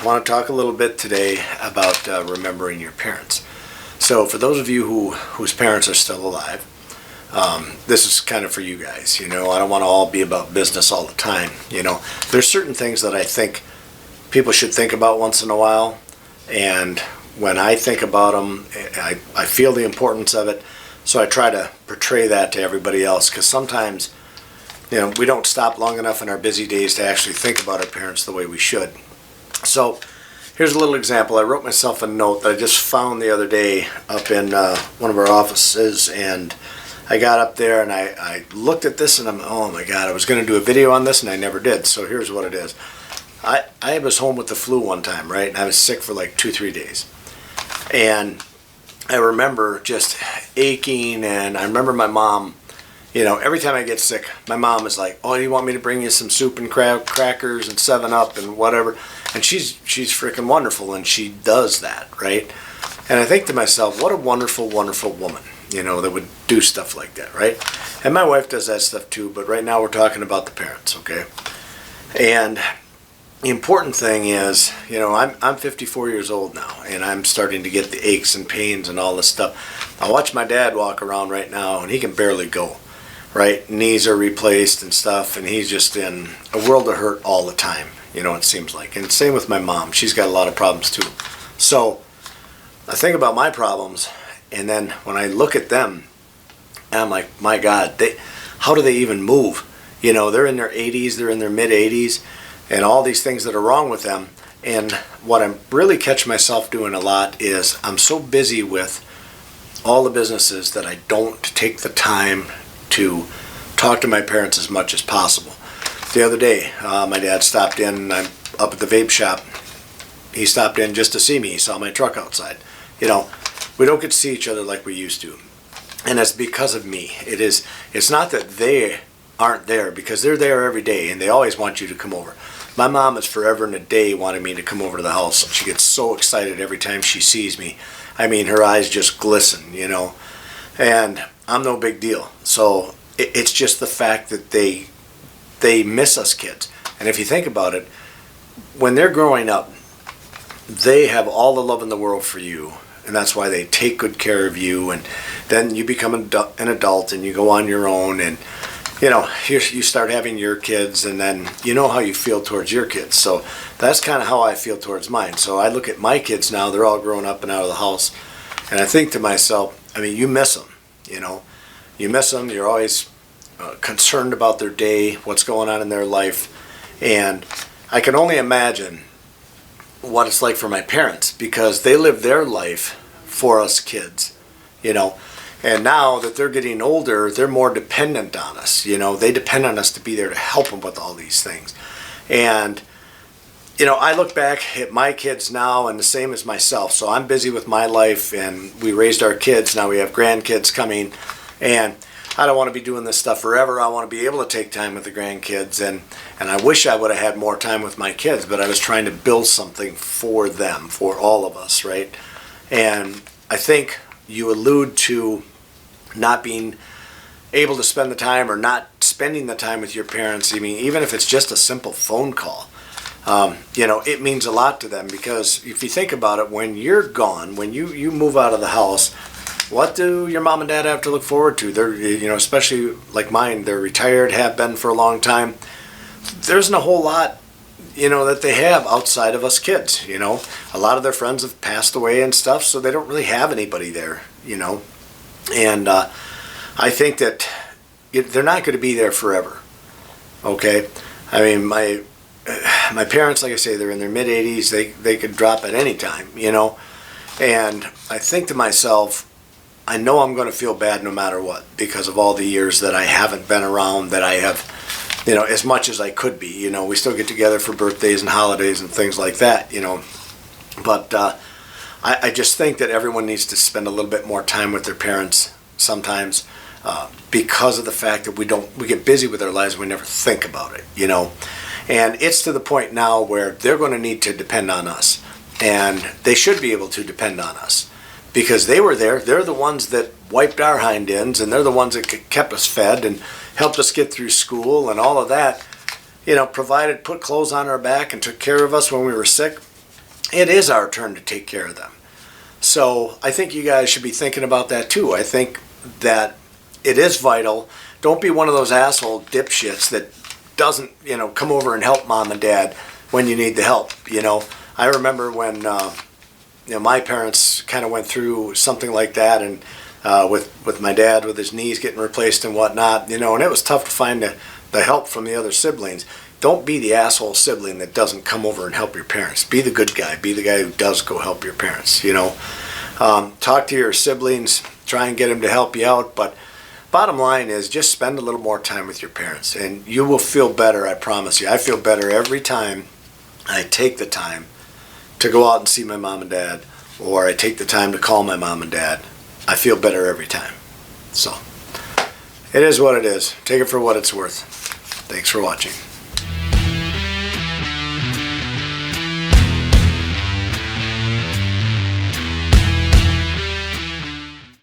I want to talk a little bit today about remembering your parents. So for those of you whose parents are still alive, this is kind of for you guys. I don't want to all be about business all the time. There's certain things that I think people should think about once in a while, and when I think about them, I feel the importance of it, so I try to portray that to everybody else, because sometimes we don't stop long enough in our busy days to actually think about our parents the way we should. So here's a little example. I wrote myself a note that I just found the other day up in one of our offices, and I got up there and I looked at this and oh my God, I was going to do a video on this and I never did. So here's what it is. I was home with the flu one time, right? And I was sick for like 2-3 days. And I remember just aching, and I remember my mom, every time I get sick, my mom is like, "Oh, you want me to bring you some soup and crackers and 7-Up and whatever?" And she's freaking wonderful, and she does that, right? And I think to myself, what a wonderful, wonderful woman, that would do stuff like that, right? And my wife does that stuff too, but right now we're talking about the parents, okay? And the important thing is, I'm 54 years old now, and I'm starting to get the aches and pains and all this stuff. I watch my dad walk around right now, and he can barely go, right? Knees are replaced and stuff, and he's just in a world of hurt all the time, it seems like. And same with my mom. She's got a lot of problems too. So I think about my problems, and then when I look at them, I'm like, my God, how do they even move? They're in their 80s, they're in their mid-80s, and all these things that are wrong with them. And what I'm really catching myself doing a lot is I'm so busy with all the businesses that I don't take the time to talk to my parents as much as possible. The other day, my dad stopped in, and I'm up at the vape shop. He stopped in just to see me. He saw my truck outside. We don't get to see each other like we used to. And it's because of me. It's not that they aren't there, because they're there every day, and they always want you to come over. My mom is forever and a day wanting me to come over to the house. She gets so excited every time she sees me. I mean, her eyes just glisten, and I'm no big deal. So it's just the fact that they miss us kids. And if you think about it, when they're growing up, they have all the love in the world for you, and that's why they take good care of you. And then you become an adult and you go on your own, and you start having your kids, and then how you feel towards your kids. So that's kind of how I feel towards mine. So I look at my kids now, they're all grown up and out of the house, and I think to myself, you miss them, you miss them. You're always concerned about their day, what's going on in their life. And I can only imagine what it's like for my parents, because they lived their life for us kids, And now that they're getting older, they're more dependent on us. They depend on us to be there to help them with all these things. And, I look back at my kids now, and the same as myself. So I'm busy with my life, and we raised our kids. Now we have grandkids coming, and I don't want to be doing this stuff forever. I want to be able to take time with the grandkids, and I wish I would have had more time with my kids, but I was trying to build something for them, for all of us, right? And I think you allude to not being able to spend the time, or not spending the time with your parents. Even if it's just a simple phone call, it means a lot to them, because if you think about it, when you're gone, when you move out of the house, what do your mom and dad have to look forward to? They're, especially like mine, they're retired, have been for a long time. There isn't a whole lot, that they have outside of us kids. A lot of their friends have passed away and stuff, so they don't really have anybody there, And I think that they're not going to be there forever, okay? My parents, like I say, they're in their mid-80s. They could drop at any time, And I think to myself, I know I'm going to feel bad no matter what, because of all the years that I haven't been around, that I have, as much as I could be. We still get together for birthdays and holidays and things like that, But I just think that everyone needs to spend a little bit more time with their parents sometimes, because of the fact that we get busy with our lives and we never think about it, And it's to the point now where they're going to need to depend on us, and they should be able to depend on us, because they were there. They're the ones that wiped our hind ends, and they're the ones that kept us fed and helped us get through school and all of that. Put clothes on our back and took care of us when we were sick. it is our turn to take care of them. So I think you guys should be thinking about that too. I think that it is vital. Don't be one of those asshole dipshits that doesn't, come over and help mom and dad when you need the help. I remember when my parents kind of went through something like that, and with my dad with his knees getting replaced and whatnot, and it was tough to find the help from the other siblings. Don't be the asshole sibling that doesn't come over and help your parents. Be the good guy. Be the guy who does go help your parents. Talk to your siblings. Try and get them to help you out. But bottom line is just spend a little more time with your parents, and you will feel better. I promise you. I feel better every time I take the time to go out and see my mom and dad, or I take the time to call my mom and dad. I feel better every time. So it is what it is. Take it for what it's worth. Thanks for watching.